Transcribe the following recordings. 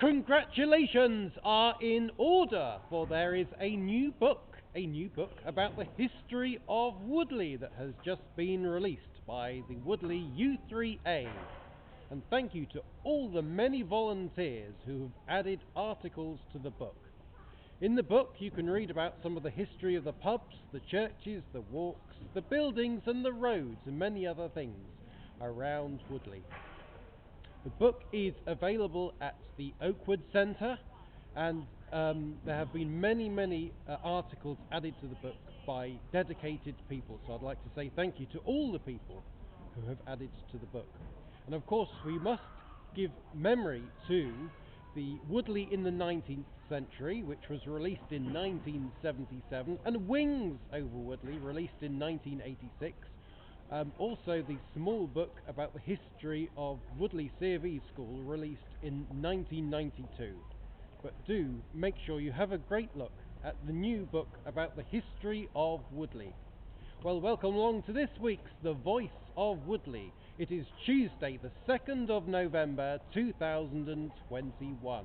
Congratulations are in order, for there is a new book about the history of Woodley that has just been released by the Woodley U3A. And thank you to all the many volunteers who have added articles to the book. In the book you can read about some of the history of the pubs, the churches, the walks, the buildings and the roads and many other things around Woodley. The book is available at the Oakwood Centre, and there have been many articles added to the book by dedicated people, so I'd like to say thank you to all the people who have added to the book. And of course we must give memory to the Woodley in the 19th century, which was released in 1977, and Wings over Woodley, released in 1986. Also the small book about the history of Woodley C of E School, released in 1992. But do make sure you have a great look at the new book about the history of Woodley. Well, welcome along to this week's The Voice of Woodley. It is Tuesday the 2nd of November 2021.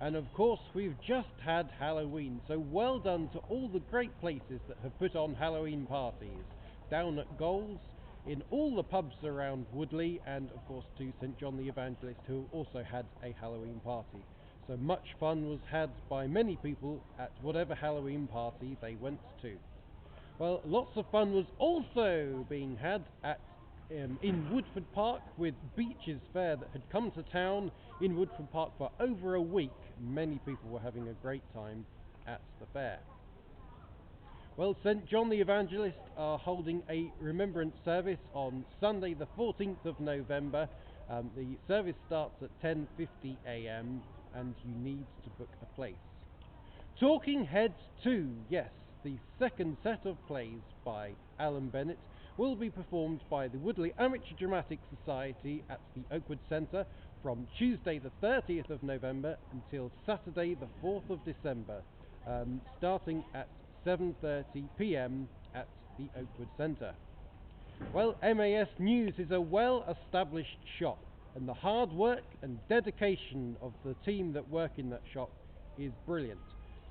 And of course we've just had Halloween, so well done to all the great places that have put on Halloween parties. Down at Goals, in all the pubs around Woodley, and of course to St John the Evangelist, who also had a Halloween party. So much fun was had by many people at whatever Halloween party they went to. Well, lots of fun was also being had at in Woodford Park, with Beaches Fair that had come to town in Woodford Park for over a week. Many people were having a great time at the fair. Well, St John the Evangelist are holding a remembrance service on Sunday the 14th of November. The service starts at 10:50 a.m. and you need to book a place. Talking Heads 2, yes, the second set of plays by Alan Bennett will be performed by the Woodley Amateur Dramatic Society at the Oakwood Centre from Tuesday the 30th of November until Saturday the 4th of December, starting at 7:30 p.m. at the Oakwood Centre. Well, MAS News is a well-established shop, and the hard work and dedication of the team that work in that shop is brilliant.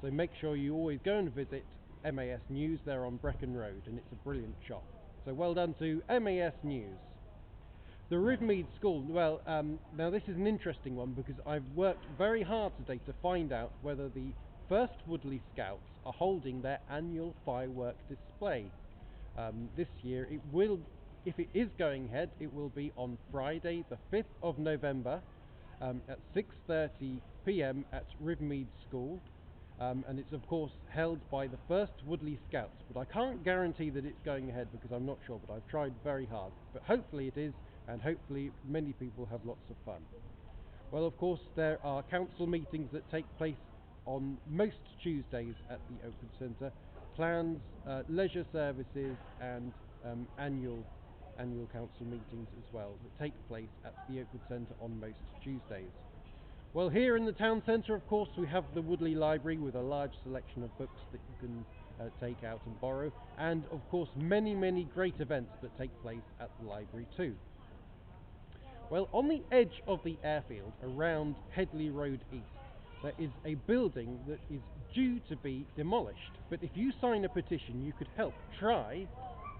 So make sure you always go and visit MAS News. They're on Brecon Road, and it's a brilliant shop. So well done to MAS News. The Rivmead School, well, now this is an interesting one because I've worked very hard today to find out whether the First Woodley Scouts are holding their annual firework display. This year it will, if it is going ahead, it will be on Friday the 5th of November at 6:30 p.m. at Rivmead School. And it's of course held by the First Woodley Scouts, but I can't guarantee that it's going ahead because I'm not sure, but I've tried very hard. But hopefully it is, and hopefully many people have lots of fun. Well, of course there are council meetings that take place on most Tuesdays at the Oakwood Centre, plans, leisure services and annual council meetings as well that take place at the Oakwood Centre on most Tuesdays. Well, here in the town centre, of course, we have the Woodley Library with a large selection of books that you can take out and borrow, and of course many great events that take place at the library too. Well, on the edge of the airfield around Headley Road East, there is a building that is due to be demolished, but if you sign a petition you could help try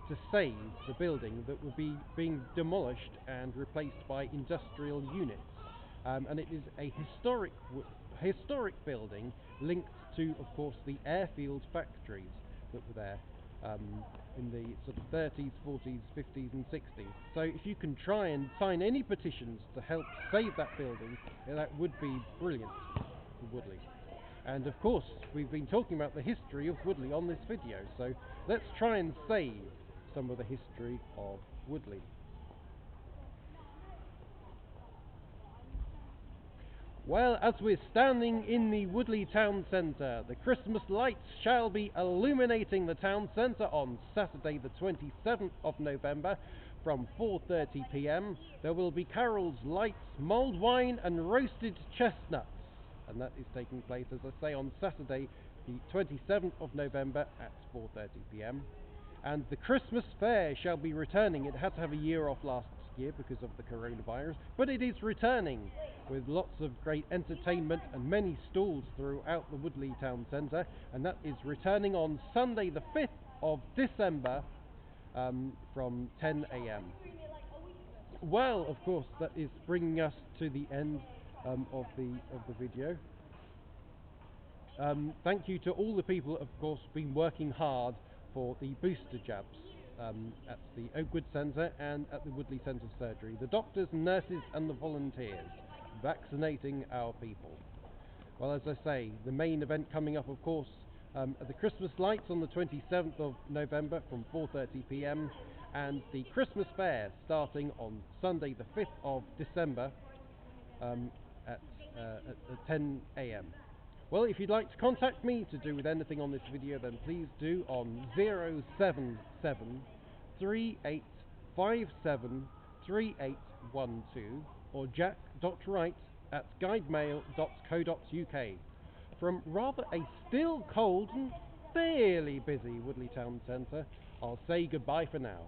to save the building that will be being demolished and replaced by industrial units. And it is a historic building linked to, of course, the airfield factories that were there in the sort of 30s, 40s, 50s and 60s. So if you can try and sign any petitions to help save that building, that would be brilliant for Woodley. And of course we've been talking about the history of Woodley on this video, so let's try and save some of the history of Woodley. Well, as we're standing in the Woodley Town Centre, the Christmas lights shall be illuminating the town centre on Saturday the 27th of November from 4:30 p.m. There will be carols, lights, mulled wine and roasted chestnuts. And that is taking place, as I say, on Saturday the 27th of November at 4:30 p.m. And the Christmas fair shall be returning. It had to have a year off last year because of the coronavirus, but it is returning with lots of great entertainment and many stalls throughout the Woodley town centre, and that is returning on Sunday the 5th of December from 10 a.m. Well, of course, that is bringing us to the end of the video. Thank you to all the people, of course, been working hard for the booster jabs at the Oakwood Centre and at the Woodley Centre of Surgery. The doctors, nurses and the volunteers vaccinating our people. Well, as I say, the main event coming up, of course, are the Christmas lights on the 27th of November from 4:30 p.m. and the Christmas fair starting on Sunday the 5th of December at 10 a.m. Well, if you'd like to contact me to do with anything on this video, then please do on 077 3857 3812 or jack.wright@guidemail.co.uk from rather a still cold and fairly busy Woodley Town Centre. I'll say goodbye for now.